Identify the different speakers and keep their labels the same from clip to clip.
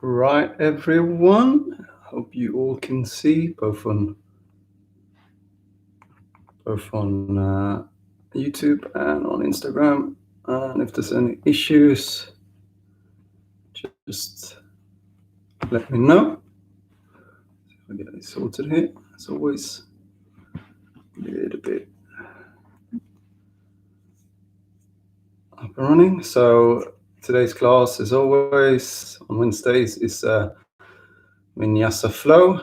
Speaker 1: Right, everyone. Hope you all can see both on YouTube and on Instagram. And if there's any issues, just let me know. I'll get it sorted here. As always, a little bit up and running. So today's class, as always, on Wednesdays is Vinyasa flow.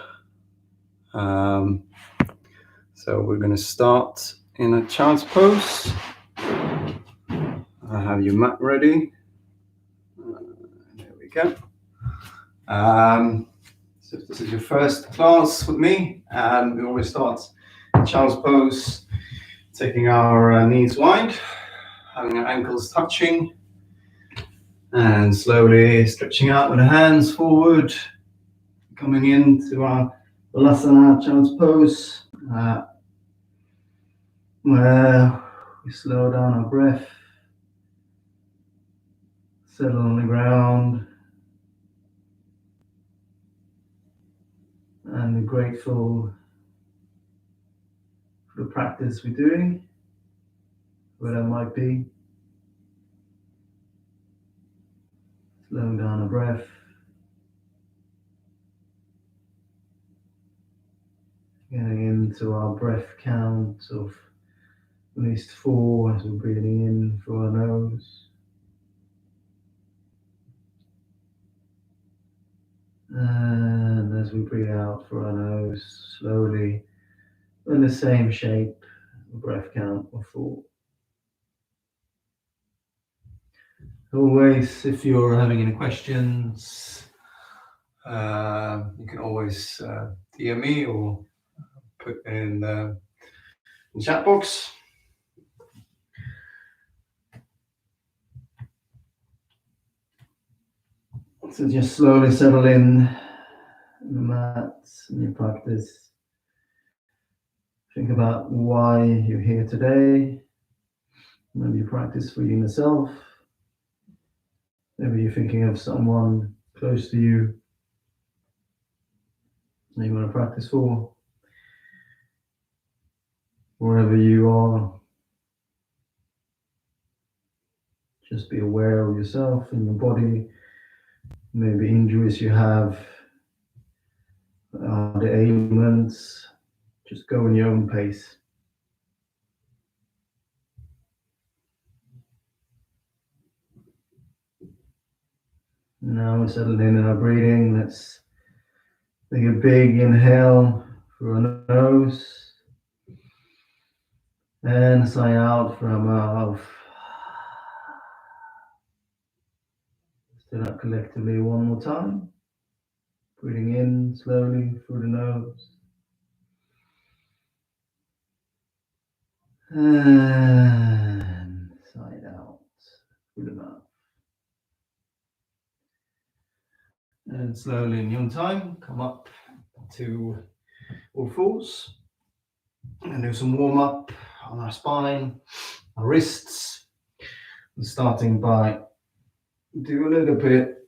Speaker 1: So we're going to start in a child's pose. I have your mat ready. There we go. So if this is your first class with me, we always start in child's pose, taking our knees wide, having our ankles touching, and slowly stretching out with the hands forward, coming into our Vinyasa child's pose, where we slow down our breath, settle on the ground, and we're grateful for the practice we're doing, where that might be. Slowing down our breath, getting into our breath count of at least 4 as we're breathing in through our nose. And as we breathe out through our nose, slowly, in the same shape, breath count of 4. Always, if you're having any questions, you can always DM me or put in the chat box. So just slowly settle in the mat and your practice. Think about why you're here today. Maybe you practice for yourself. Maybe you're thinking of someone close to you that you want to practice for. Wherever you are, just be aware of yourself and your body, maybe injuries you have, the ailments. Just go in your own pace. Now we're settled in our breathing. Let's take a big inhale through our nose and sigh out from our mouth. Let's do that collectively one more time. Breathing in slowly through the nose. And sigh out through the mouth. And slowly in your own time, come up to all fours and do some warm up on our spine, our wrists. And starting by do a little bit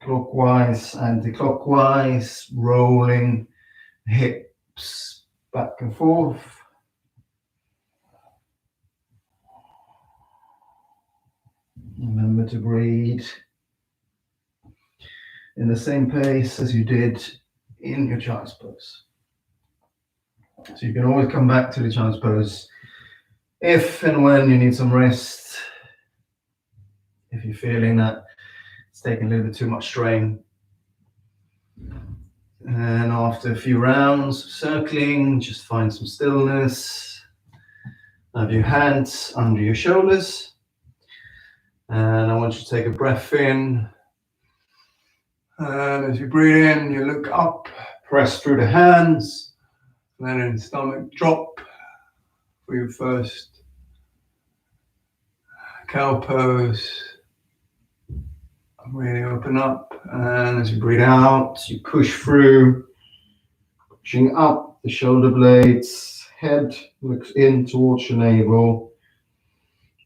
Speaker 1: clockwise, anti-clockwise, rolling hips back and forth. Remember to breathe in the same pace as you did in your child's pose. So you can always come back to the child's pose if and when you need some rest, if you're feeling that it's taking a little bit too much strain. And after a few rounds of circling, just find some stillness. Have your hands under your shoulders. And I want you to take a breath in. And as you breathe in, you look up, press through the hands, letting the stomach drop for your first cow pose. Really open up, and as you breathe out, you push through, pushing up the shoulder blades, head looks in towards your navel.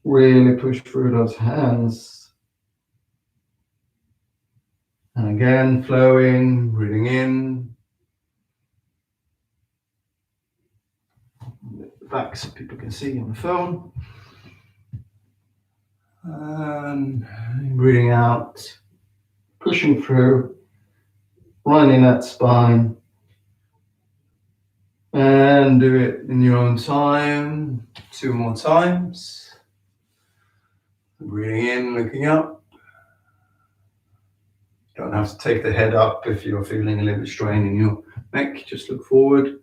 Speaker 1: Really push through those hands. And again, flowing, breathing in. Back so people can see on the phone. And breathing out, pushing through, running that spine. And do it in your own time. 2 more times. Breathing in, looking up. You don't have to take the head up if you're feeling a little bit strain in your neck. Just look forward.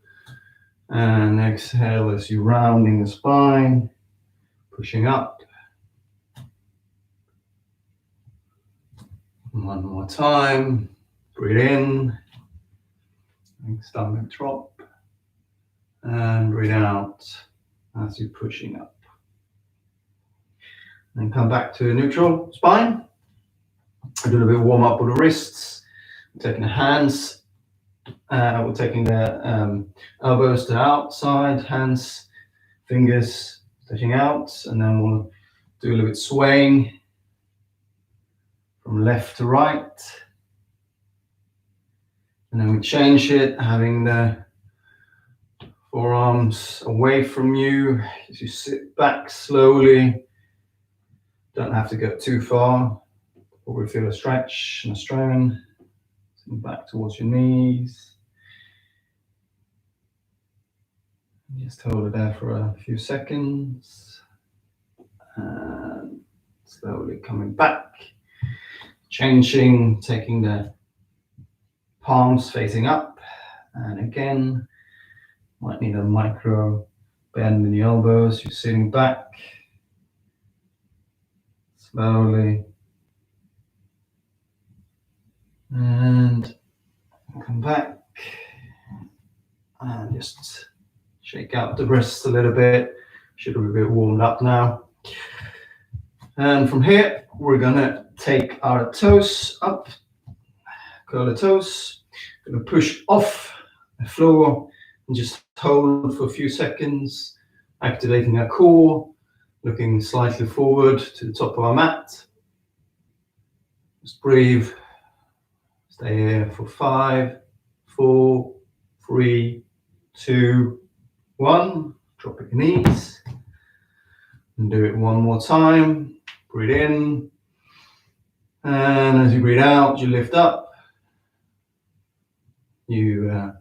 Speaker 1: And exhale as you're rounding the spine, pushing up. 1 more time. Breathe in. Stomach drop. And breathe out as you're pushing up. Then come back to a neutral spine. A little bit warm up with the wrists. We're taking the hands. We're taking the elbows to the outside, hands, fingers touching out, and then we'll do a little bit swaying from left to right. And then we change it, having the forearms away from you as you sit back slowly. Don't have to go too far. Probably feel a stretch and a strain. Back towards your knees. Just hold it there for a few seconds. And slowly coming back. Changing, taking the palms facing up. And again, might need a micro bend in the elbows. You're sitting back. Slowly. And come back. And just shake out the wrists a little bit. Should be a bit warmed up now. And from here, we're gonna take our toes up, curl the toes. Gonna push off the floor and just hold for a few seconds, activating our core, looking slightly forward to the top of our mat. Just breathe. Stay here for 5, 4, 3, 2, 1. Drop your knees. And do it one more time. Breathe in. And as you breathe out, you lift up. You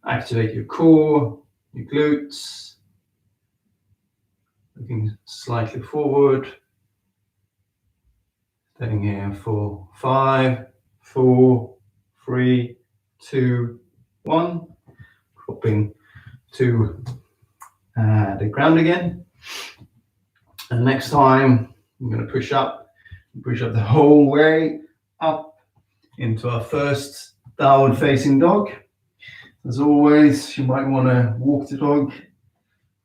Speaker 1: activate your core, your glutes. Looking slightly forward. Staying here for 5, 4, 3, 2, 1. Dropping to the ground again. And next time, I'm going to push up the whole way up into our first downward facing dog. As always, you might want to walk the dog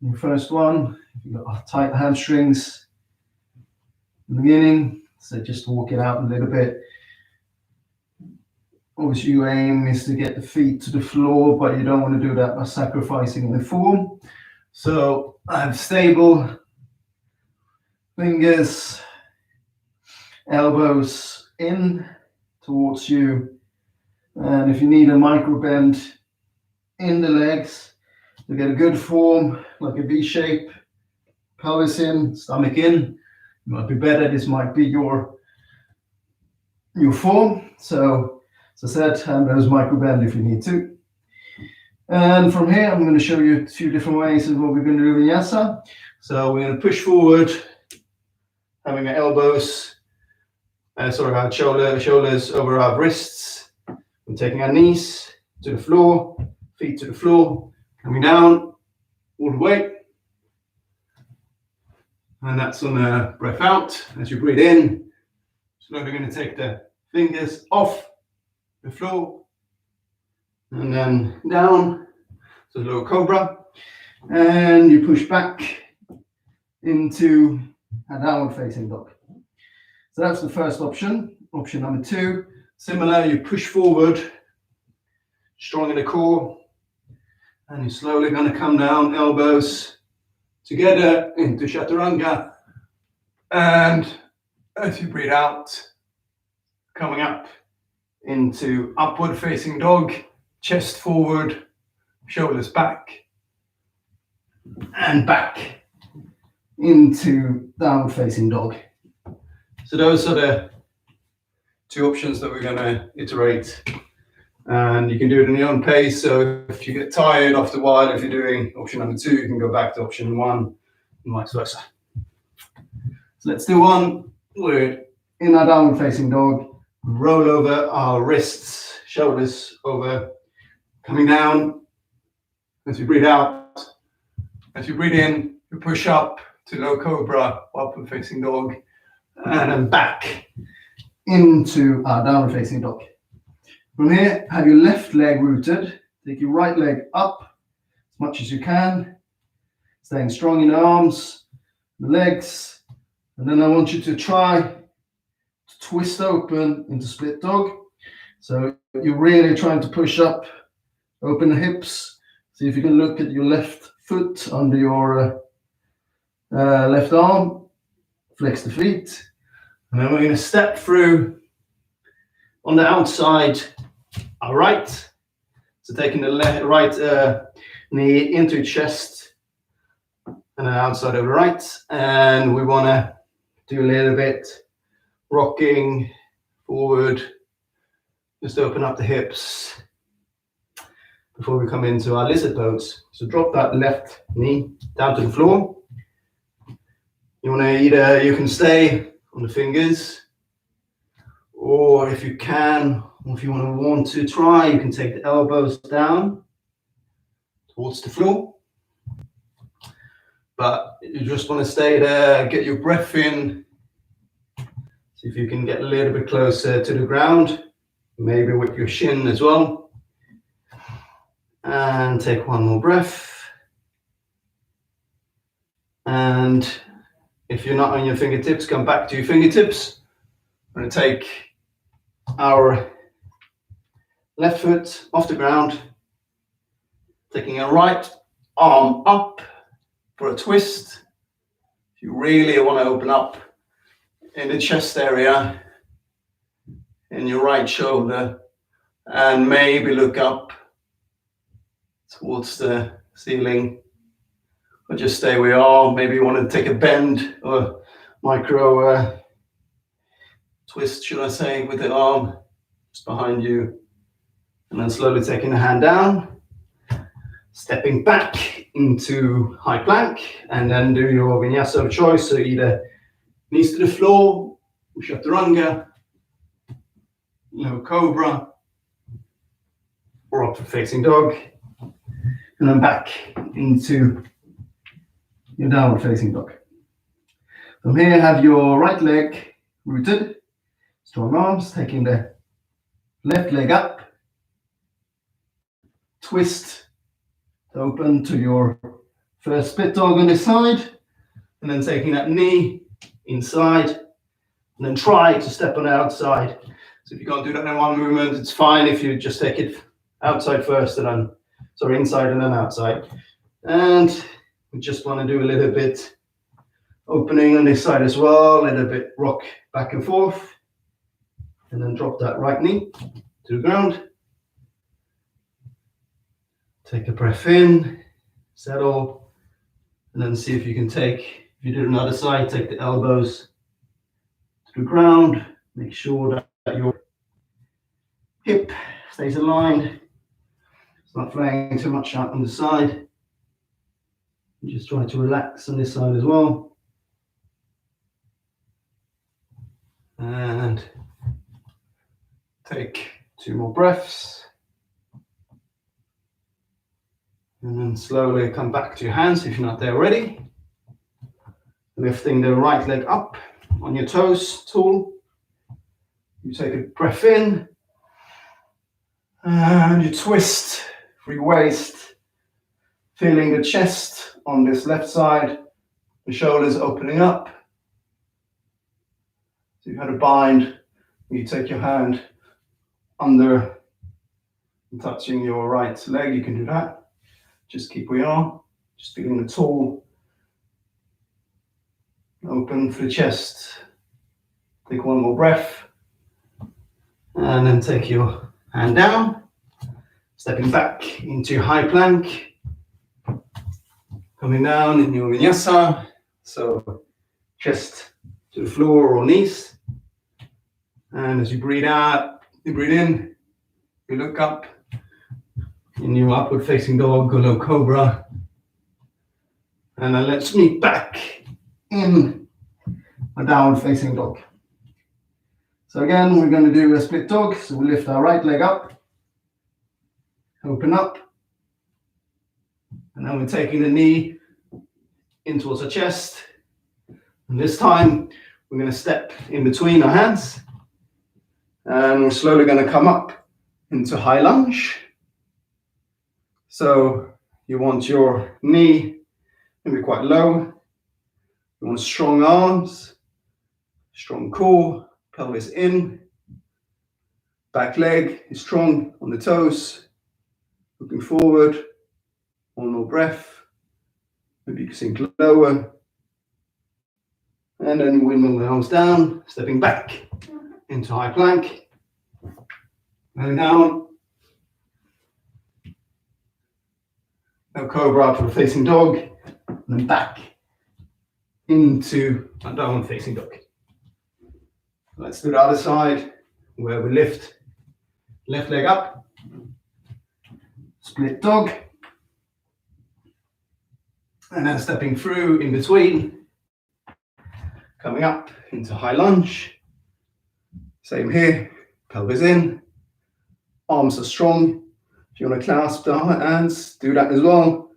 Speaker 1: in your first one. If you've got tight hamstrings in the beginning, so just walk it out a little bit. Obviously, your aim is to get the feet to the floor, but you don't want to do that by sacrificing the form. So I have stable fingers, elbows in towards you. And if you need a micro bend in the legs to get a good form, like a V shape, pelvis in, stomach in, it might be better. This might be your form. So as I said, hand those micro bend if you need to. And from here, I'm going to show you 2 different ways of what we're going to do in Vinyasa. So we're going to push forward, having our elbows, our shoulders over our wrists. We're taking our knees to the floor, feet to the floor, coming down all the way. And that's on the breath out. As you breathe in, slowly going to take the fingers off the floor and then down to the low cobra. And you push back into a downward facing dog. So that's the first option. Option number 2, similar, you push forward, strong in the core, and you're slowly going to come down, elbows together into chaturanga. And as you breathe out, coming up into upward facing dog, chest forward, shoulders back, and back into downward facing dog. So those are the two options that we're going to iterate. And you can do it in your own pace. So if you get tired after a while, if you're doing option number 2, you can go back to option 1 and vice versa. So let's do one. We're in our downward facing dog. Roll over our wrists, shoulders over, coming down. As you breathe out, as you breathe in, you push up to low cobra, upward facing dog, and then back into our downward facing dog. From here, have your left leg rooted. Take your right leg up as much as you can, staying strong in the arms, the legs, and then I want you to try to twist open into split dog. So you're really trying to push up, open the hips. See if you can look at your left foot under your left arm, flex the feet, and then we're going to step through on the outside, our right. So taking the right knee into chest and then outside of the right. And we want to do a little bit rocking forward, just open up the hips before we come into our lizard pose. So drop that left knee down to the floor. You want to either, you can stay on the fingers, or if you can, or if you want to try, you can take the elbows down towards the floor. But you just want to stay there, get your breath in. See if you can get a little bit closer to the ground, maybe with your shin as well. And take one more breath. And if you're not on your fingertips, come back to your fingertips. We're going to take our left foot off the ground, taking our right arm up for a twist. If you really want to open up in the chest area, in your right shoulder, and maybe look up towards the ceiling, or just stay where you are. Maybe you want to take a bend or micro twist, should I say, with the arm just behind you, and then slowly taking the hand down, stepping back into high plank, and then do your vinyasa of choice. So either knees to the floor, chaturanga, low cobra, or upward facing dog, and then back into your downward facing dog. From here, have your right leg rooted, strong arms, taking the left leg up, twist open to your first split dog on this side, and then taking that knee inside, and then try to step on the outside. So if you can't do that in one movement, it's fine if you just take it outside first and then, sorry, inside and then outside. And we just want to do a little bit opening on this side as well, a little bit rock back and forth, and then drop that right knee to the ground. Take a breath in, settle, and then see if you can take, if you do it on the other side, take the elbows to the ground. Make sure that your hip stays aligned. It's not flaying too much out on the side. Just try to relax on this side as well. And take 2 more breaths. And then slowly come back to your hands if you're not there already. Lifting the right leg up on your toes, tall. You take a breath in. And you twist, free waist. Feeling the chest on this left side. The shoulders opening up. So you had a bind. You take your hand under and touching your right leg. You can do that. Just keep where you are. Just feeling the tall. Open for the chest. Take one more breath. And then take your hand down, stepping back into high plank, coming down in your vinyasa. So chest to the floor or knees. And as you breathe out, you breathe in, you look up in your upward facing dog or low cobra. And then let's meet back in a downward facing dog. So again, we're going to do a split dog. So we lift our right leg up, open up, and then we're taking the knee in towards our chest. And this time, we're going to step in between our hands. And we're slowly going to come up into high lunge. So you want your knee to be quite low. You want strong arms, strong core, pelvis in. Back leg is strong on the toes. Looking forward. One more breath. Maybe you can sink lower. And then windmill the arms down, stepping back into high plank. Going down. No cobra for a facing dog. And then back into a downward facing dog. Let's do the other side where we lift left leg up. Split dog. And then stepping through in between. Coming up into high lunge. Same here, pelvis in. Arms are strong. If you want to clasp the hands, do that as well.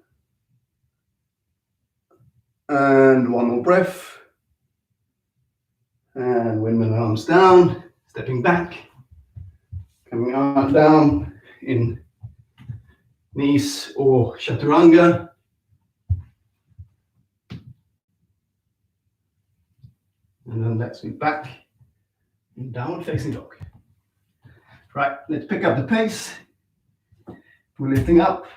Speaker 1: And one more breath. And windmill arms down, stepping back. Coming up down in knees or chaturanga. And then let's be back in downward facing dog. Right, let's pick up the pace. We're lifting up.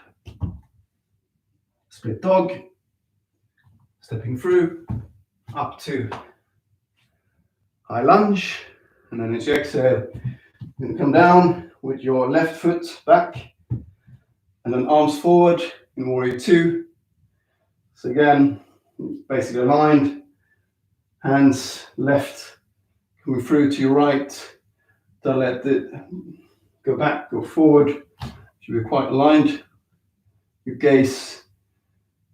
Speaker 1: Split dog. Stepping through. Up to high lunge. And then as you exhale, you're going to come down with your left foot back. And then arms forward in warrior two. So again, basically aligned. Hands left coming through to your right. Don't let it go back, go forward. Should be quite aligned. Your gaze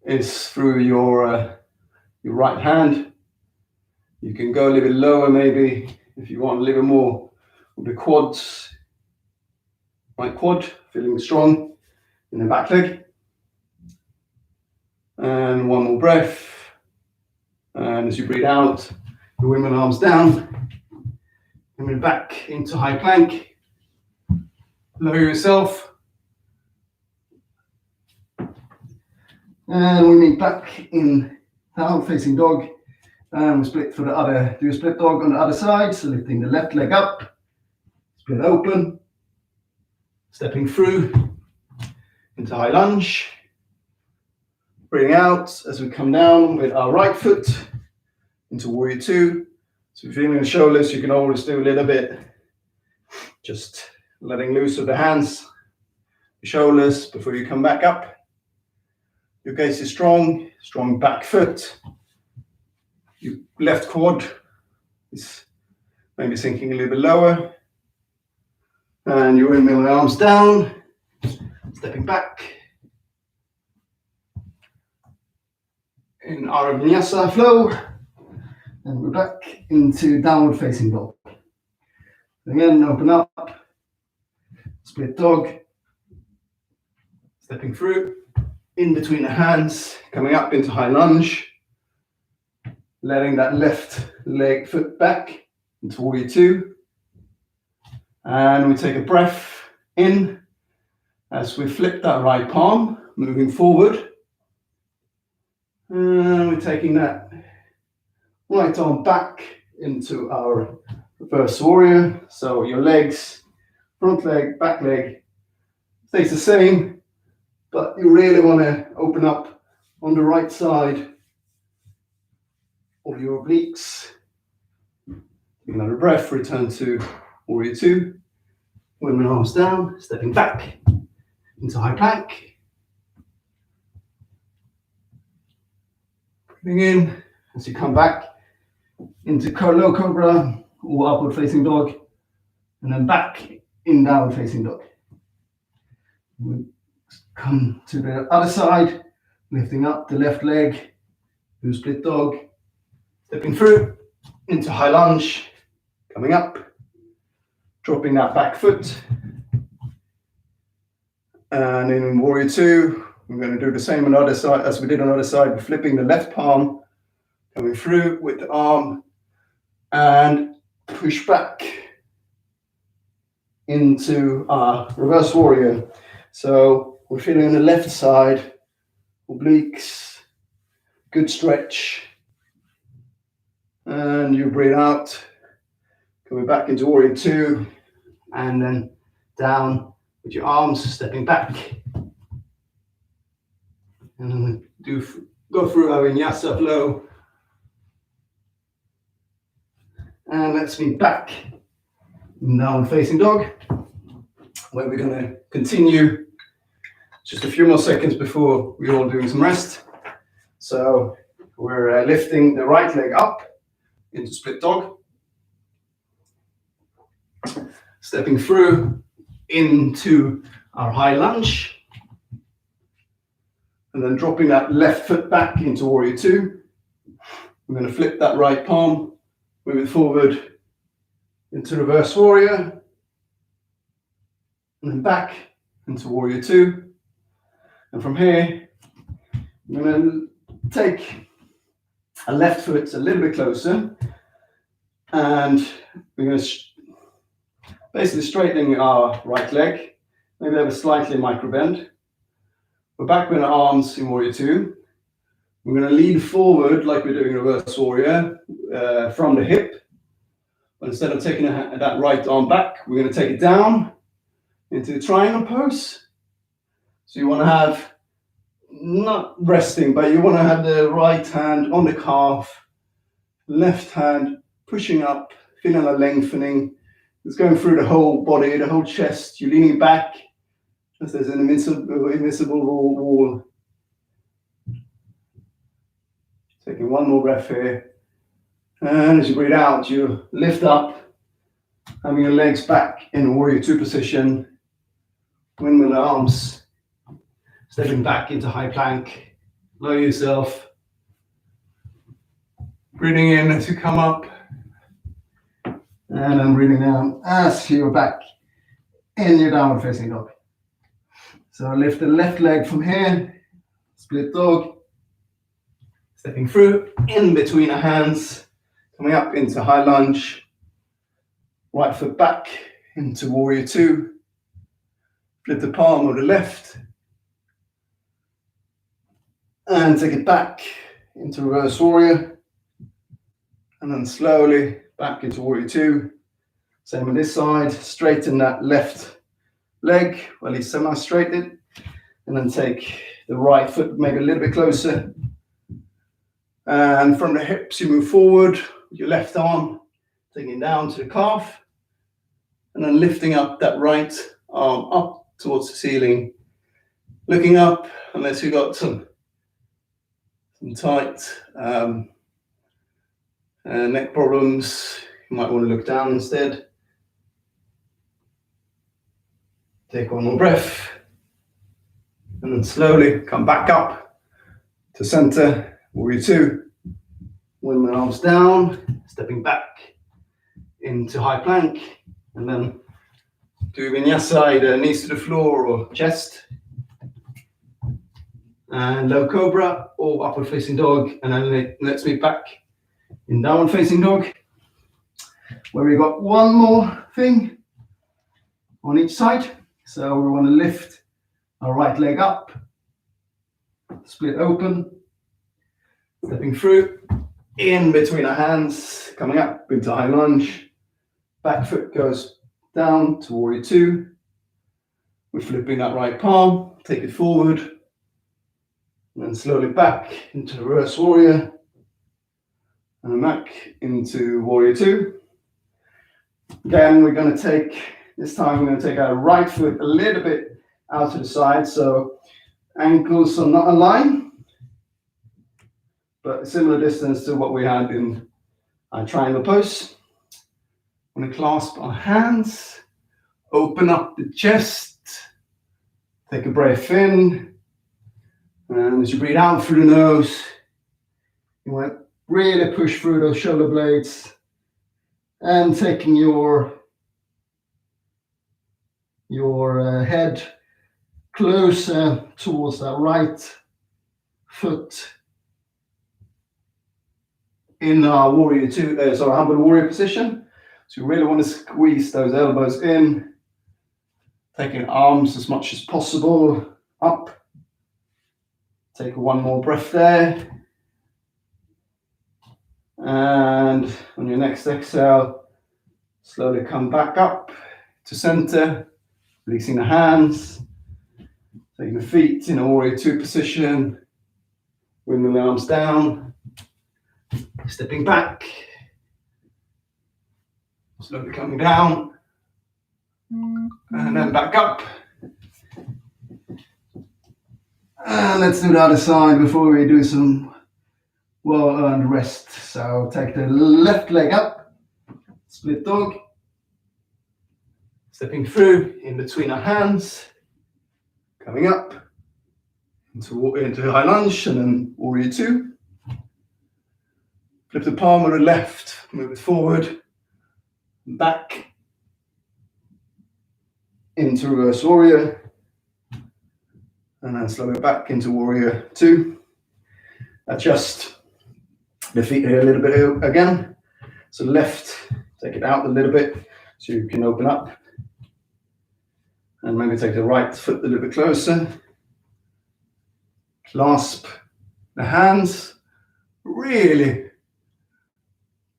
Speaker 1: is through your right hand. You can go a little bit lower maybe if you want a little more of the quads. Right quad, feeling strong in the back leg. And one more breath. And as you breathe out, your windmill arms down. Coming back into high plank. Lower yourself. And we meet back in downward facing dog. And we split for the other, do a split dog on the other side. So lifting the left leg up. Split open. Stepping through into high lunge. Breathing out as we come down with our right foot into warrior two. So if you're feeling the shoulders, you can always do a little bit, just letting loose of the hands, the shoulders before you come back up. Your gaze is strong, strong back foot. Your left quad is maybe sinking a little bit lower. And your windmill arms down, stepping back. In our Vinyasa flow, and we're back into downward facing dog. Again, open up, split dog, stepping through, in between the hands, coming up into high lunge, letting that left leg foot back into warrior two. And we take a breath in as we flip that right palm, moving forward. And we're taking that right arm back into our reverse warrior. So your legs, front leg, back leg, stays the same, but you really want to open up on the right side of your obliques. Take another breath, return to warrior two. When my arms down, stepping back into high plank. Breathing in as you come back into low cobra or upward facing dog, and then back in downward facing dog. We come to the other side, lifting up the left leg, do split dog, stepping through into high lunge, coming up, dropping that back foot. And in warrior two, we're going to do the same on the other side as we did on the other side. We're flipping the left palm, coming through with the arm, and push back into our reverse warrior. So we're feeling on the left side, obliques, good stretch. And you breathe out, coming back into warrior two, and then down with your arms, stepping back. And then we go through our Vinyasa flow. And let's be back in downward facing dog, where we're going to continue just a few more seconds before we're all doing some rest. So we're lifting the right leg up into split dog, stepping through into our high lunge, and then dropping that left foot back into warrior two. We're going to flip that right palm, move it forward into reverse warrior, and then back into warrior two. And from here, I'm going to take a left foot a little bit closer, and we're going to basically straightening our right leg, maybe have a slightly micro bend. We're back with our arms in warrior two. We're going to lean forward like we're doing reverse warrior from the hip. But instead of taking that right arm back, we're going to take it down into the triangle pose. So you want to have, not resting, but you want to have the right hand on the calf, left hand pushing up, feeling a lengthening. It's going through the whole body, the whole chest. You're leaning back as there's an invisible wall. Taking one more breath here. And as you breathe out, you lift up, having your legs back in warrior two position. Windmill arms, stepping back into high plank. Lower yourself. Breathing in as you come up. And then breathing down as you're back in your downward facing dog. So lift the left leg from here, split dog, stepping through in between our hands, coming up into high lunge, right foot back into warrior two, flip the palm of the left, and take it back into reverse warrior, and then slowly back into warrior two. Same on this side, straighten that left leg, well, at least semi-straightened, and then take the right foot maybe a little bit closer. And from the hips, you move forward with your left arm, taking it down to the calf, and then lifting up that right arm up towards the ceiling, looking up, unless you've got some tight neck problems, you might want to look down instead. Take one more breath, and then slowly come back up to center, warrior two. When my arms down, stepping back into high plank, and then do Vinyasa, either knees to the floor or chest. And low cobra or upward facing dog, and then let's be back in downward facing dog, where we got one more thing on each side. So we want to lift our right leg up, split open, stepping through in between our hands, coming up into high lunge. Back foot goes down to warrior two. We're flipping that right palm, take it forward, and then slowly back into reverse warrior, and then back into warrior two. Again, we're going to take This time I'm going to take our right foot a little bit out to the side, so ankles are not aligned, but a similar distance to what we had in our triangle pose. I'm going to clasp our hands, open up the chest, take a breath in, and as you breathe out through the nose, you want to really push through those shoulder blades and taking your head closer towards that right foot in our warrior two, humble warrior position. So you really want to squeeze those elbows in, taking arms as much as possible up. Take one more breath there. And on your next exhale, slowly come back up to center, releasing the hands, taking the feet in a warrior two position, bringing the arms down, stepping back, slowly coming down, and then back up. And let's do the other side before we do some well-earned rest. So take the left leg up, split dog, stepping through in between our hands, coming up into high lunge and then warrior two. Flip the palm of the left, move it forward, back into reverse warrior, and then slowly back into warrior two. Adjust the feet here a little bit again. So left, take it out a little bit so you can open up. And maybe take the right foot a little bit closer. Clasp the hands, really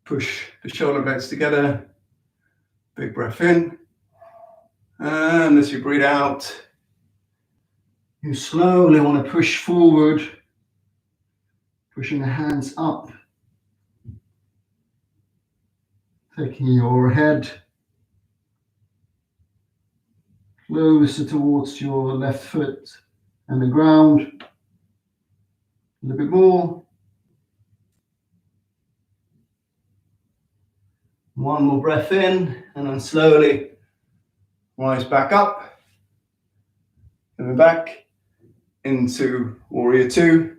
Speaker 1: push the shoulder blades together. Big breath in. And as you breathe out, you slowly want to push forward, pushing the hands up, taking your head closer towards your left foot and the ground. A little bit more. One more breath in, and then slowly rise back up. Coming back into warrior two.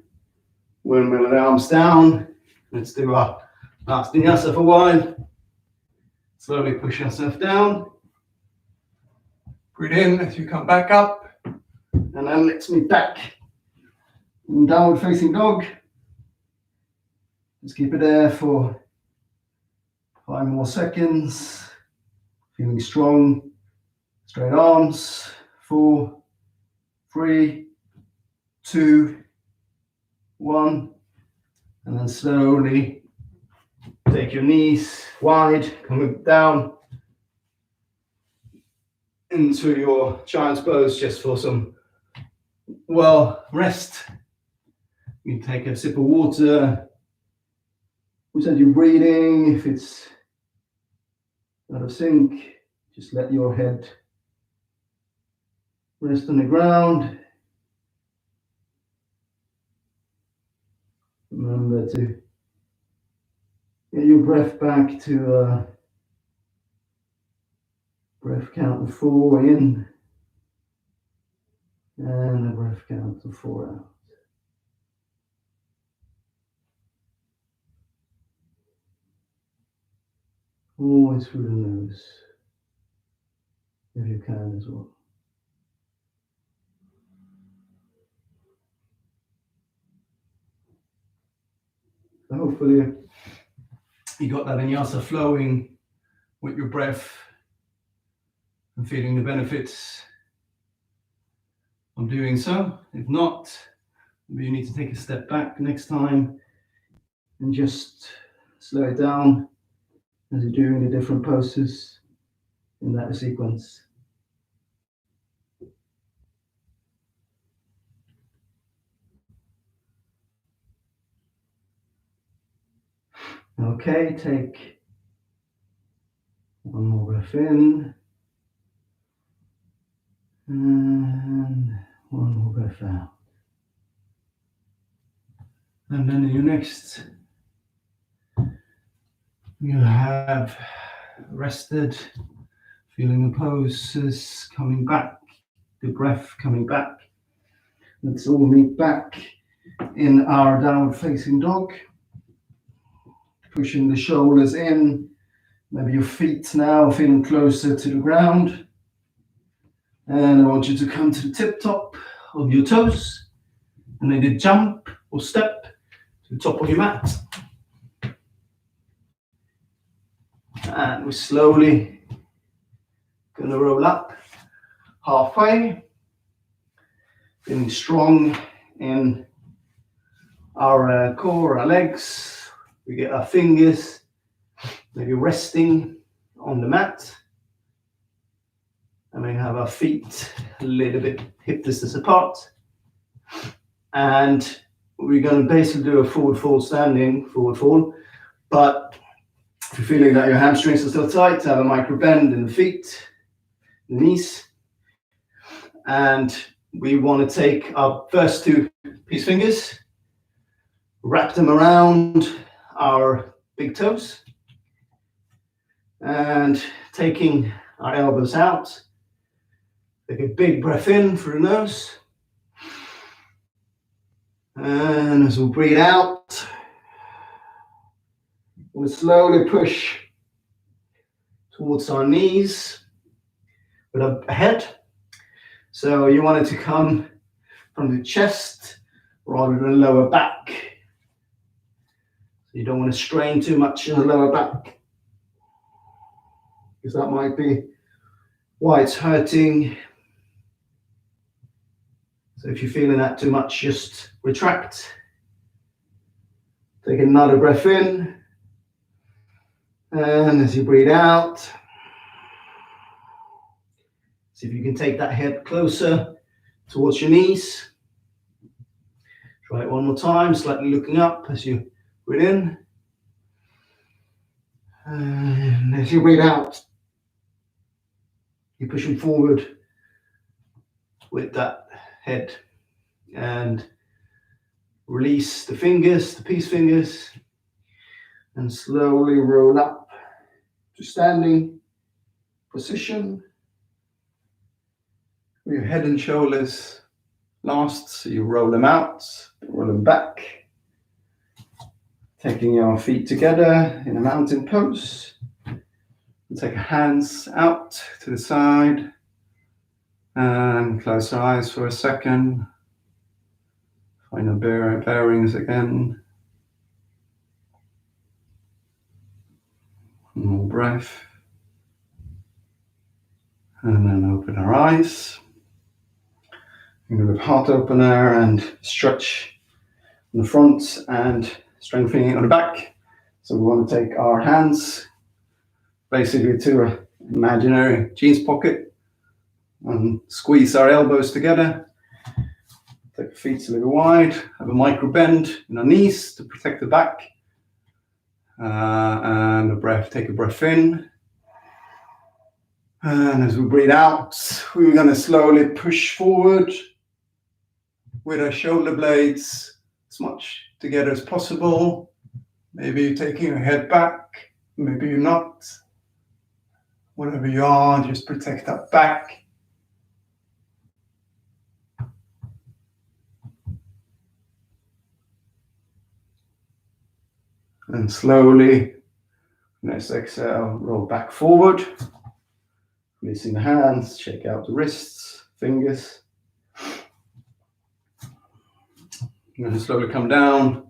Speaker 1: Windmill the arms down. Let's do our last vinyasa for a while. Slowly push yourself down. Breathe in as you come back up. And then let's meet back in downward facing dog. Just keep it there for 5 more seconds. Feeling strong. Straight arms. 4, 3, 2, 1. And then slowly take your knees wide, coming down into your child's pose just for some rest. You can take a sip of water. As you're breathing, if it's out of sync, just let your head rest on the ground. Remember to get your breath back to a breath count of 4 in and a breath count of 4 out. Always through the nose, if you can as well. So hopefully you got that vinyasa flowing with your breath and feeling the benefits of doing so. If not, maybe you need to take a step back next time and just slow it down as you're doing the different poses in that sequence. Okay, take one more breath in And one more breath out. And then your next, you have rested, feeling the poses coming back, the breath coming back. Let's all meet back in our downward facing dog. Pushing the shoulders in, maybe your feet now feeling closer to the ground. And I want you to come to the tip top of your toes and maybe jump or step to the top of your mat. And we're slowly going to roll up halfway, feeling strong in our core, our legs. We get our fingers maybe resting on the mat. And we have our feet a little bit hip distance apart. And we're going to basically do a forward fold standing, forward fold. But if you're feeling that your hamstrings are still tight, have a micro bend in the feet, the knees. And we want to take our first two peace fingers, wrap them around our big toes, and taking our elbows out. Take a big breath in through the nose. And as we breathe out, we'll slowly push towards our knees with our head. So you want it to come from the chest rather than lower back. So you don't want to strain too much in the lower back, because that might be why it's hurting. So if you're feeling that too much, just retract. Take another breath in. And as you breathe out, see if you can take that head closer towards your knees. Try it one more time, slightly looking up as you breathe in. And as you breathe out, you're pushing forward with that head. And release the fingers, the peace fingers, and slowly roll up to standing position. Your head and shoulders last, so you roll them out, roll them back. Taking your feet together in a mountain pose. And take your hands out to the side and close your eyes for a second. Find your bearings again. More breath. And then open our eyes. I'm going to do a heart opener and stretch on the front and strengthening on the back. So we want to take our hands basically to an imaginary jeans pocket and squeeze our elbows together. Take the feet a little wide, have a micro bend in our knees to protect the back. And a breath, take a breath in. And as we breathe out, we're going to slowly push forward with our shoulder blades as much together as possible. Maybe you're taking your head back, maybe you're not. Whatever you are, just protect that back. And slowly, next exhale, roll back forward. Releasing the hands, shake out the wrists, fingers. I'm going to slowly come down.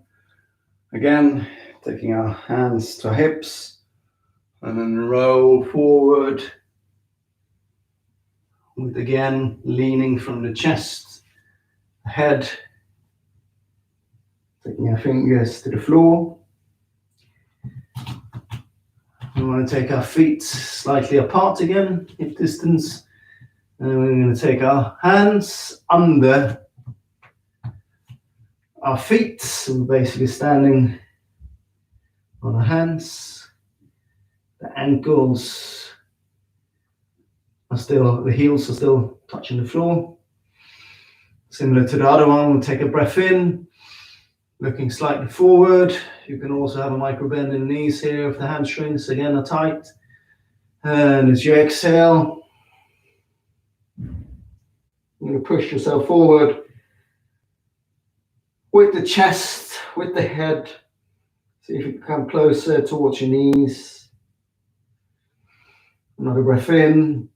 Speaker 1: Again, taking our hands to our hips. And then roll forward. With again, leaning from the chest, head. Taking our fingers to the floor. We want to take our feet slightly apart again, hip distance. And then we're going to take our hands under our feet. So we're basically standing on our hands. The ankles the heels are still touching the floor. Similar to the other one, we'll take a breath in, looking slightly forward. You can also have a micro bend in the knees here if the hamstrings again are tight. And as you exhale, you're going to push yourself forward with the chest, with the head. See if you can come closer towards your knees. Another breath in.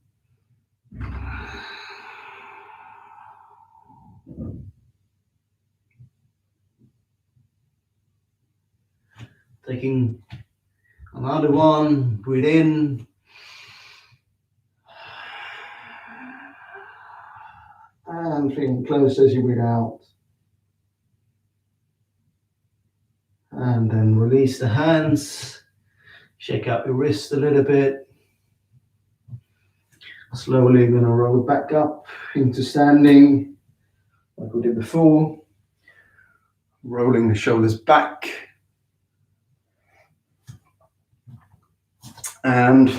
Speaker 1: Taking another one, breathe in. And feeling close as you breathe out. And then release the hands. Shake out your wrist a little bit. Slowly going to roll back up into standing like we did before. Rolling the shoulders back. And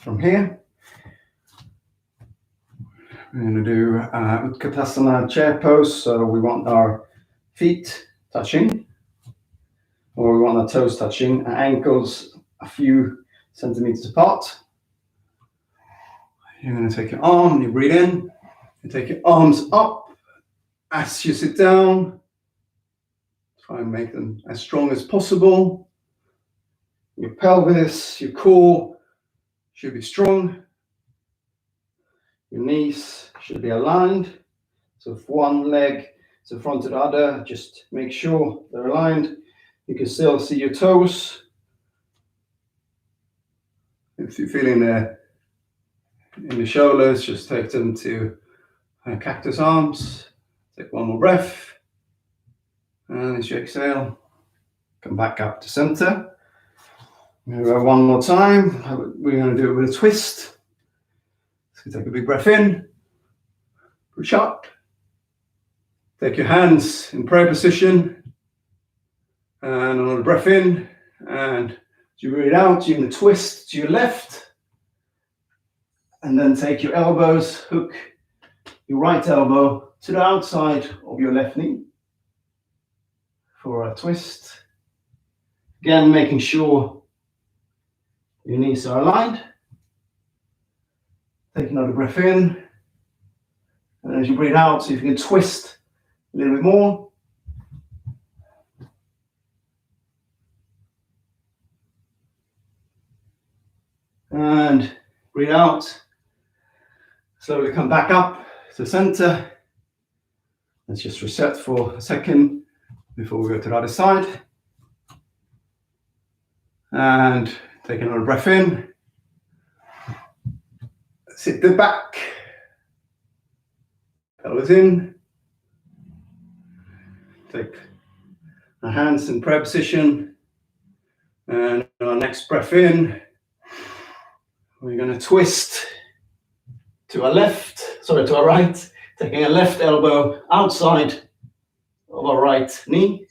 Speaker 1: from here, we're going to do Utkatasana chair pose. So we want our feet touching, or we want our toes touching, our ankles a few centimeters apart. You're going to take your arm, you breathe in, you take your arms up as you sit down. Try and make them as strong as possible. Your pelvis, your core should be strong. Your knees should be aligned. So if one leg is in front of the other, just make sure they're aligned. You can still see your toes. If you're feeling in the shoulders, just take them to cactus arms. Take one more breath. And as you exhale, come back up to center. One more time. We're going to do it with a twist. So take a big breath in. Push up. Take your hands in prayer position. And another breath in. And as you breathe out, you're going to twist to your left. And then take your elbows, hook your right elbow to the outside of your left knee for a twist. Again, making sure your knees are aligned. Take another breath in. And as you breathe out, see if you can twist a little bit more. And breathe out. Slowly come back up to center. Let's just reset for a second before we go to the other side. And take another breath in. Sit the back. Pelvis in. Take our hands in prayer position. And our next breath in, we're going to twist to our right, taking a left elbow outside of our right knee.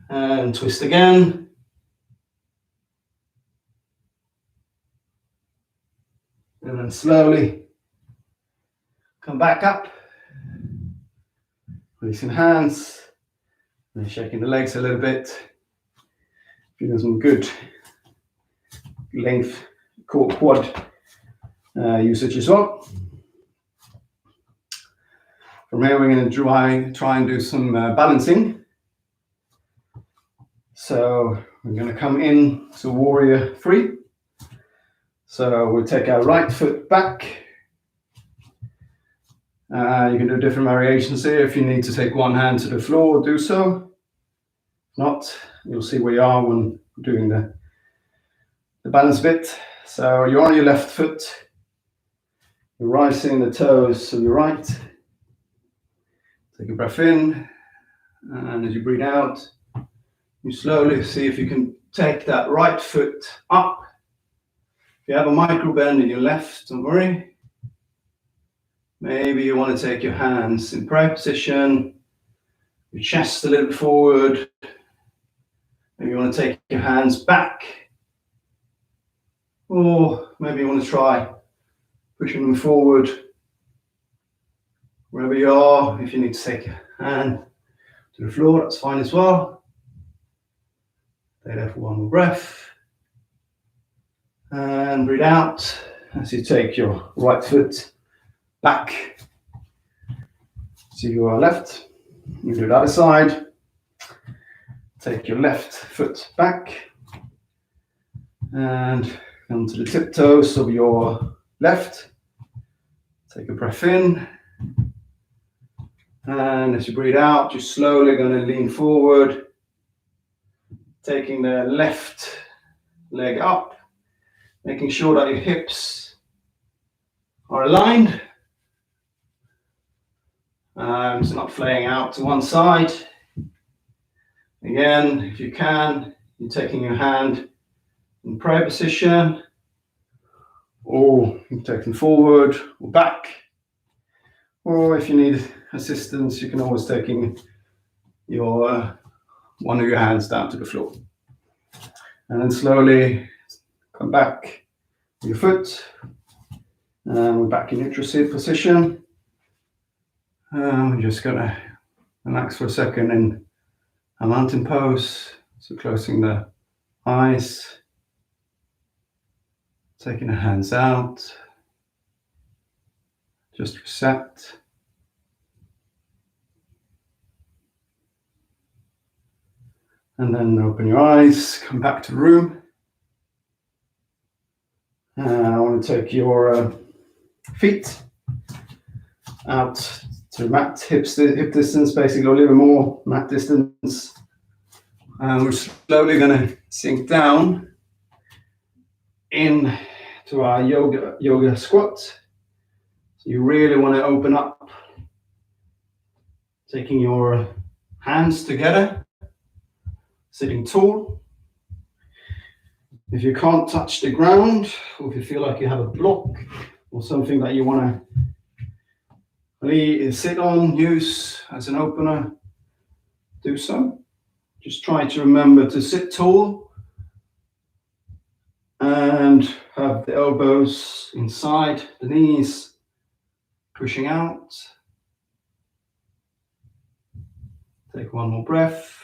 Speaker 1: And twist again. And then slowly come back up. Releasing hands. And shaking the legs a little bit. Feeling some good length, core quad usage as well. From here, we're going to try and do some balancing. So we're going to come in to warrior 3. So we'll take our right foot back. You can do different variations here. If you need to take one hand to the floor, do so. If not, you'll see where you are when doing the balance bit. So you're on your left foot. You're rising the toes to your right. Take a breath in. And as you breathe out, you slowly see if you can take that right foot up. If you have a micro bend in your left, don't worry. Maybe you want to take your hands in prayer position, your chest a little bit forward, Maybe you want to take your hands back, or maybe you want to try pushing them forward. Wherever you are, if you need to take your hand to the floor, that's fine as well. Stay there for one more breath. And breathe out as you take your right foot back to your left. You do the other side. Take your left foot back and come to the tiptoes of your left. Take a breath in. And as you breathe out, you're slowly going to lean forward, taking the left leg up, making sure that your hips are aligned. It's not flaying out to one side. Again, if you can, you're taking your hand in prayer position, or you're taking forward or back. Or if you need assistance, you can always taking your one of your hands down to the floor. And then slowly come back with your foot. And we're back in neutral seat position. We're just gonna relax for a second in a mountain pose. So closing the eyes, taking the hands out, just reset. And then open your eyes, come back to the room. I want to take your feet out to the mat, hip distance, basically a little more mat distance. And we're slowly going to sink down in to our yoga squat. So you really want to open up, taking your hands together, sitting tall. If you can't touch the ground, or if you feel like you have a block or something that you want to sit on, use as an opener, do so. Just try to remember to sit tall and have the elbows inside the knees, pushing out. Take one more breath.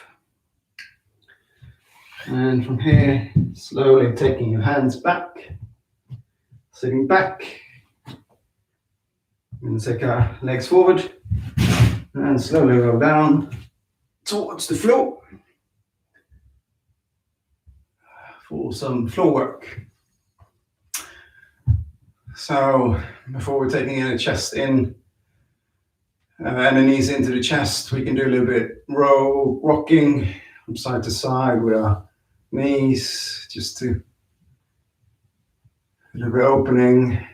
Speaker 1: And from here, slowly taking your hands back, sitting back. We're going to take our legs forward and slowly go down towards the floor for some floor work. So before we're taking the chest in and the knees into the chest, we can do a little bit rocking from side to side with our knees, just to a little bit opening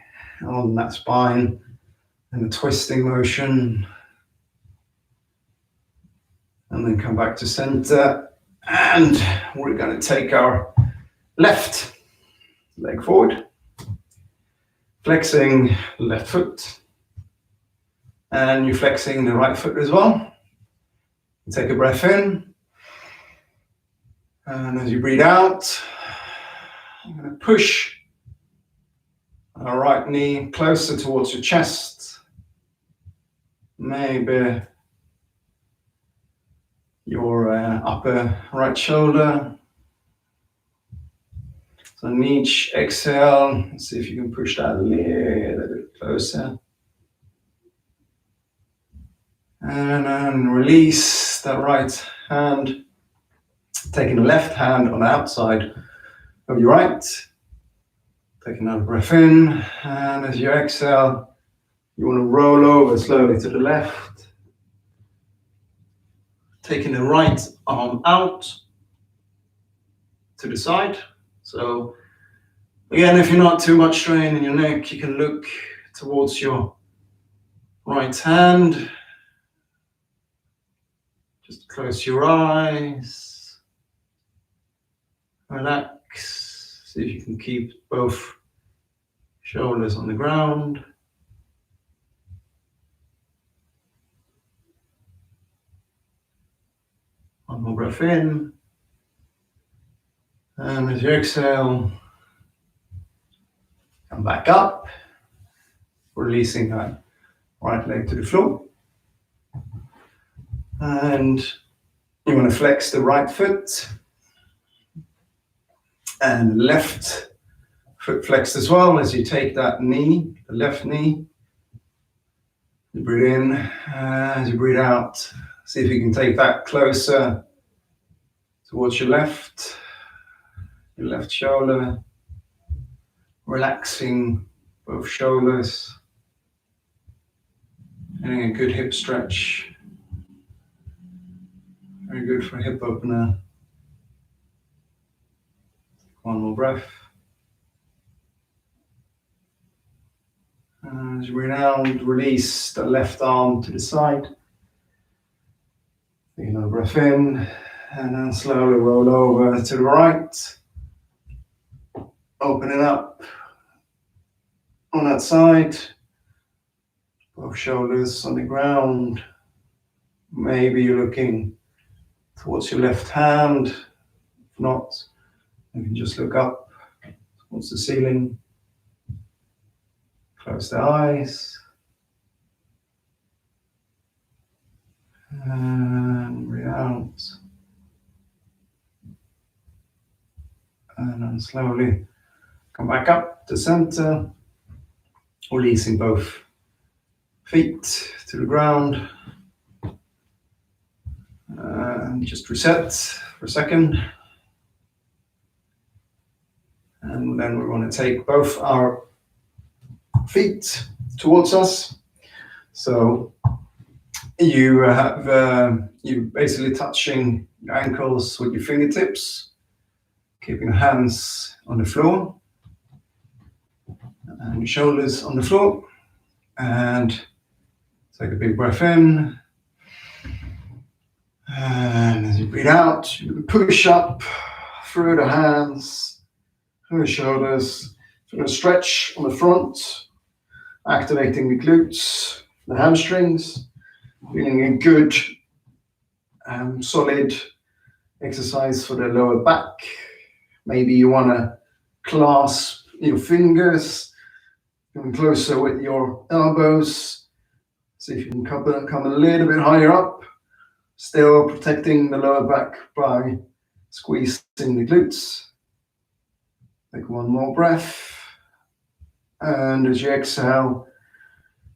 Speaker 1: on that spine and a twisting motion. And then come back to center. And we're going to take our left leg forward, flexing the left foot. And you're flexing the right foot as well. Take a breath in. And as you breathe out, you're going to push our right knee closer towards your chest. Maybe your upper right shoulder. So on each exhale, see if you can push that a little bit closer. And then release that right hand, taking the left hand on the outside of your right. Take another breath in, and as you exhale, you want to roll over slowly to the left. Taking the right arm out to the side. So again, if you're not too much strain in your neck, you can look towards your right hand. Just close your eyes. Relax. See if you can keep both shoulders on the ground. One more breath in. And as you exhale, come back up, releasing that right leg to the floor. And you want to flex the right foot and left foot flexed as well as you take that knee, the left knee. You breathe in, as you breathe out, see if you can take that closer towards your left shoulder, relaxing both shoulders, getting a good hip stretch. Very good for a hip opener. One more breath. As you breathe out, release the left arm to the side. Take another breath in, and then slowly roll over to the right. Open it up on that side. Both shoulders on the ground. Maybe you're looking towards your left hand. If not, you can just look up towards the ceiling. Close the eyes. And breathe out. And then slowly come back up to center, releasing both feet to the ground. And just reset for a second. And then we're going to take both our feet towards us. So you have you basically touching your ankles with your fingertips, keeping your hands on the floor and your shoulders on the floor. And take a big breath in. And as you breathe out, you push up through the hands, through the shoulders, through the stretch on the front, activating the glutes, the hamstrings, feeling a good, solid exercise for the lower back. Maybe you want to clasp your fingers, coming closer with your elbows. See if you can come a little bit higher up, still protecting the lower back by squeezing the glutes. Take one more breath. And as you exhale,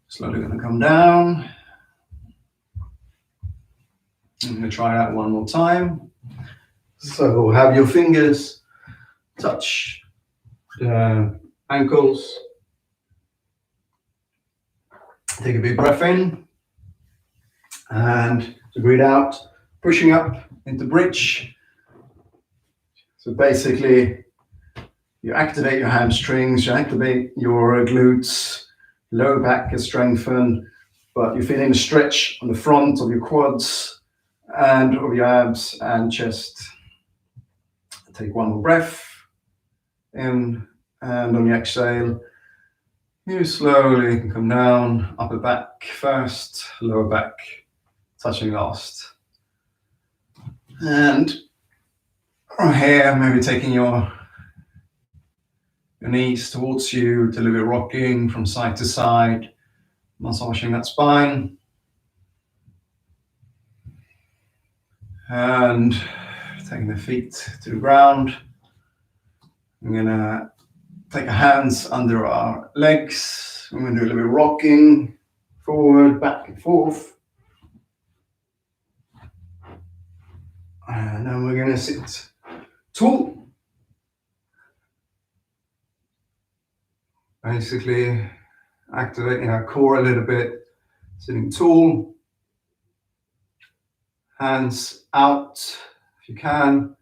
Speaker 1: slowly going to come down. I'm going to try that one more time. So have your fingers touch the ankles. Take a big breath in. And to breathe out, pushing up into bridge. So basically, you activate your hamstrings, you activate your glutes, lower back is strengthened, but you're feeling a stretch on the front of your quads and of your abs and chest. Take one more breath in, and on the exhale, you slowly can come down, upper back first, lower back touching last. And from here, maybe taking your knees towards you, a little bit rocking from side to side, massaging that spine. And taking the feet to the ground. I'm going to take our hands under our legs. I'm going to do a little bit of rocking, forward, back and forth. And then we're going to sit tall. Basically activating our core a little bit, sitting tall. Hands out if you can.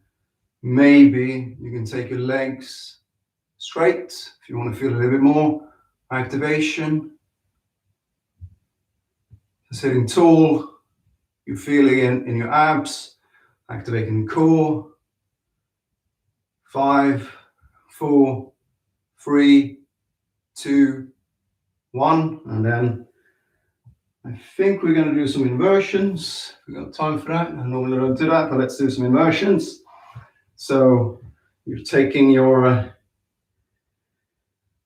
Speaker 1: Maybe you can take your legs straight if you want to feel a little bit more activation. Sitting tall, you feel again in your abs, activating the core. 5, 4, 3, 2, 1, and then I think we're going to do some inversions. We've got time for that. I normally don't do that, but let's do some inversions. So You're taking your,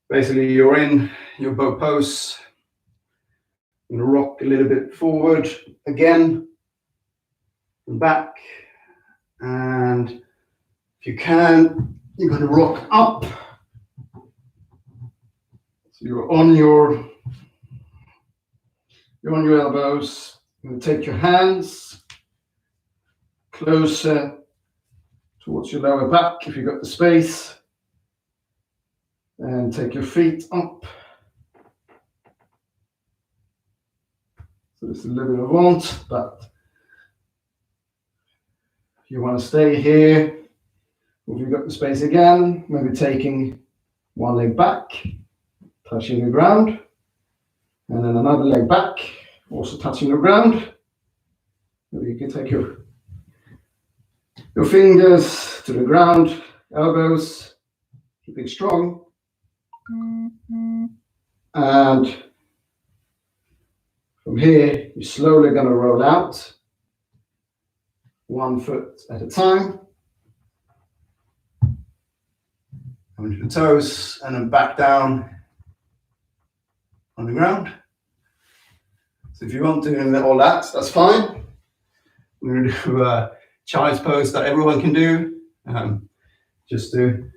Speaker 1: basically you're in your bow pose. You're going to rock a little bit forward again and back. And if you can, you're going to rock up. So you're on your elbows. You're going to take your hands closer towards your lower back if you've got the space. And take your feet up. So it's a little bit of want, but if you want to stay here, if you've got the space again, maybe taking one leg back, touching the ground, and then another leg back, also touching the ground. Maybe you can take your fingers to the ground, elbows, keeping strong. And from here, you're slowly going to roll out, 1 foot at a time. Onto the toes, and then back down on the ground. So if you want to do all that, that's fine. We're going to do a child's pose that everyone can do. Just to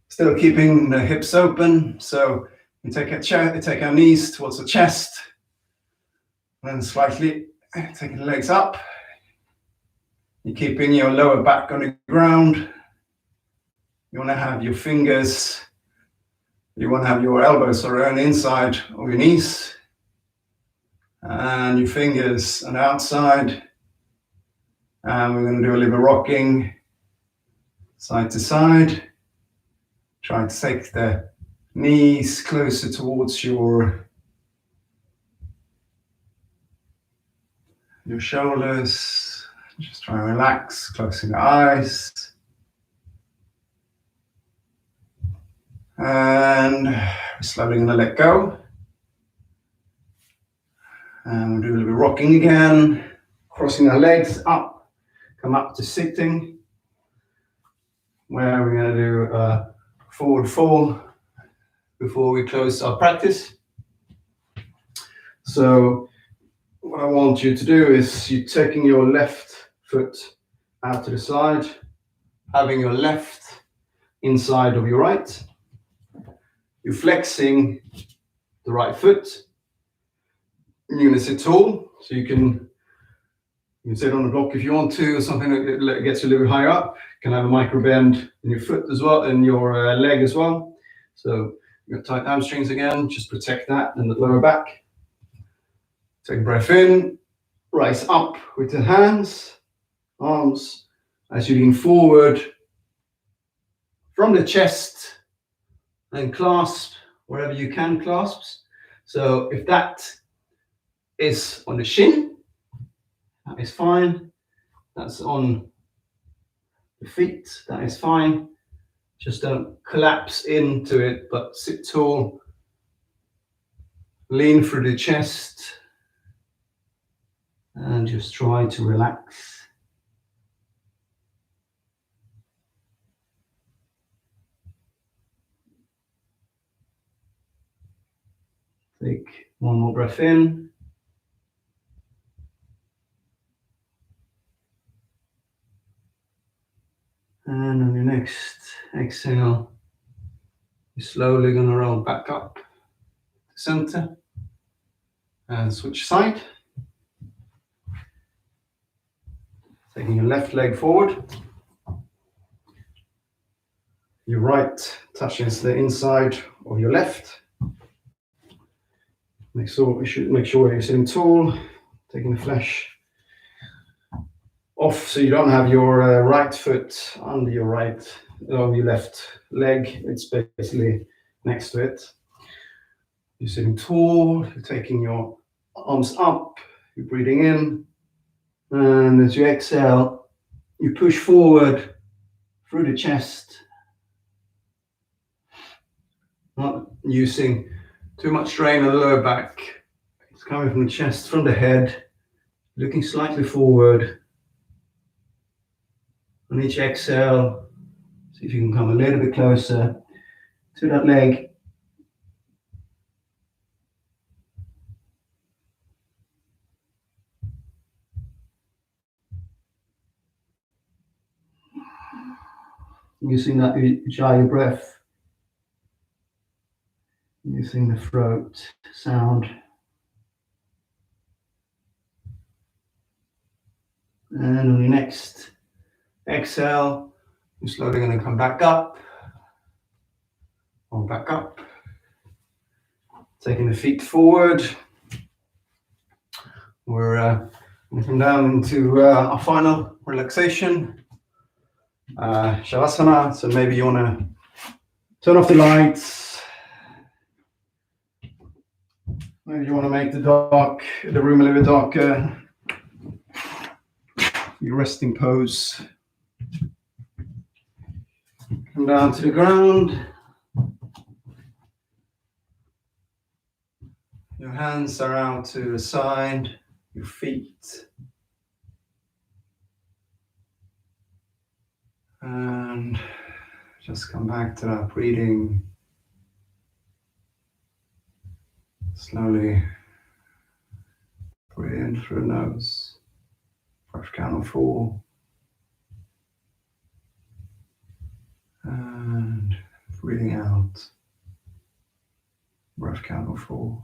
Speaker 1: still keeping the hips open. So we take our knees towards the chest, and then slightly taking the legs up. You're keeping your lower back on the ground. You want to have your fingers, you want to have your elbows on the inside of your knees, and your fingers on the outside. And we're going to do a little rocking side to side. Try to take the knees closer towards your shoulders. Just try and relax, closing the eyes. And we're slowly going to let go. And we'll do a little bit of rocking again, crossing our legs up, come up to sitting, where we're going to do a forward fold before we close our practice. So what I want you to do is you're taking your left foot out to the side, having your left inside of your right. You're flexing the right foot. You're going to sit tall, so you can sit on the block if you want to, or something that gets you a little bit higher up. You can have a micro bend in your foot as well, and your leg as well. So you've got tight hamstrings again, just protect that and the lower back. Take a breath in, rise up with the hands, arms, as you lean forward from the chest, and clasp wherever you can clasp. So if that is on the shin, that is fine. That's on the feet, that is fine. Just don't collapse into it, but sit tall, lean through the chest, and just try to relax. Take one more breath in. And on your next exhale, you're slowly going to roll back up to center and switch side. Taking your left leg forward. Your right touches the inside of your left. Make sure you're sitting tall, taking the flesh off so you don't have your right foot under your left leg. It's basically next to it. You're sitting tall, you're taking your arms up, you're breathing in, and as you exhale, you push forward through the chest, not using too much strain on the lower back. It's coming from the chest, from the head, looking slightly forward. On each exhale, See if you can come a little bit closer to that leg. Using that Ujjayi breath, using the throat sound. And on your next exhale, you're slowly going to come back up, or back up. Taking the feet forward. We're going to come down into our final relaxation, Shavasana. So maybe you want to turn off the lights. Maybe you want to make the room a little bit darker. Your resting pose. Come down to the ground. Your hands are out to the side, your feet. And just come back to that breathing. Slowly breathe in through the nose. Breath count of 4. And breathing out. Breath count of 4.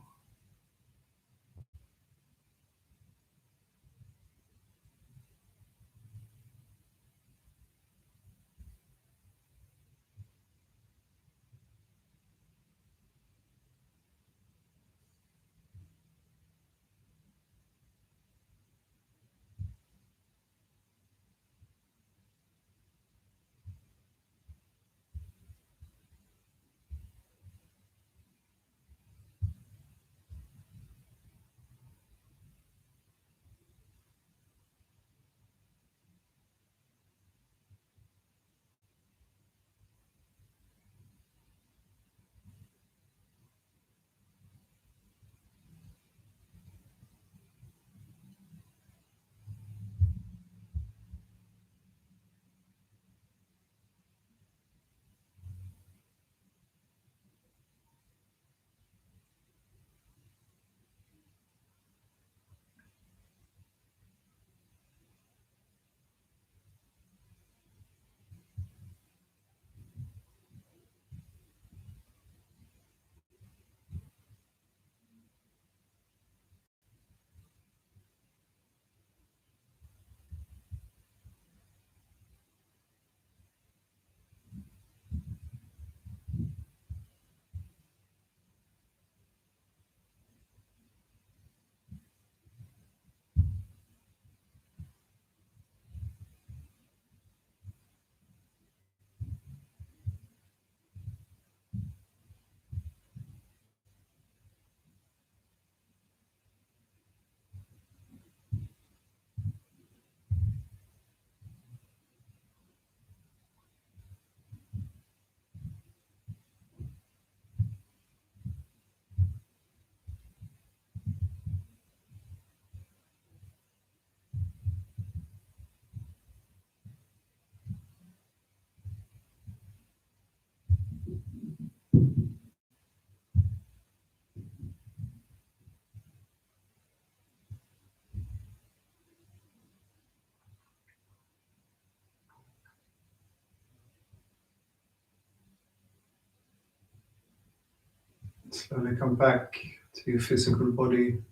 Speaker 1: Slowly come back to your physical body.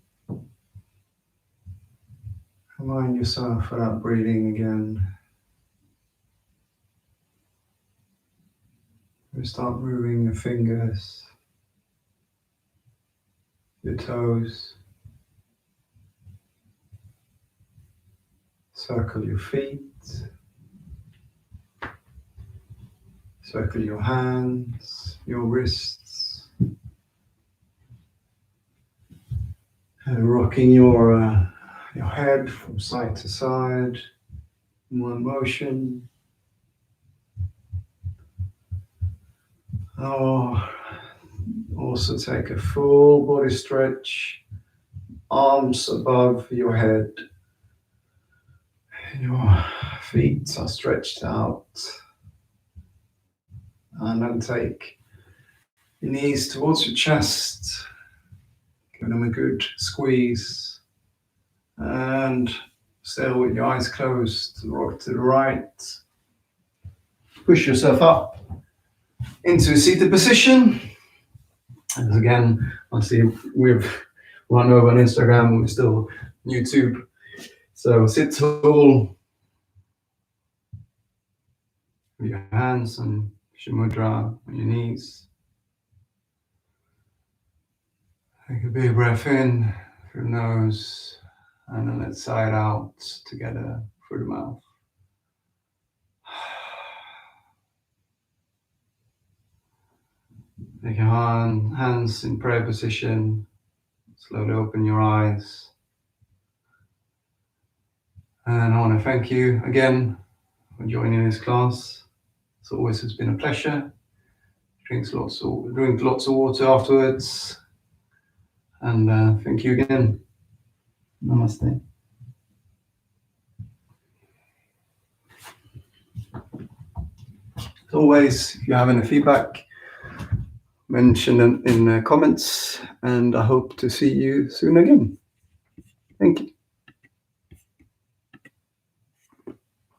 Speaker 1: Remind yourself for that breathing again. You start moving your fingers, your toes. Circle your feet. Circle your hands, your wrists. And rocking your head from side to side in one motion. Also take a full body stretch, arms above your head. Your feet are stretched out.
Speaker 2: And then take your knees towards your chest, giving them a good squeeze. And still with your eyes closed, rock to the right.
Speaker 1: Push yourself up into a seated position. As again, I see we've run over on Instagram, we're still YouTube. So sit tall with your hands and Shamudra on your knees. Take a big breath in through the nose and then let's sigh it out together through the mouth. Take your hands in prayer position. Slowly open your eyes. And I want to thank you again for joining this class. As always, it's been a pleasure. Drink lots of water afterwards. And thank you again. Namaste. As always, if you have any feedback, mention them in the comments, and I hope to see you soon again. Thank you.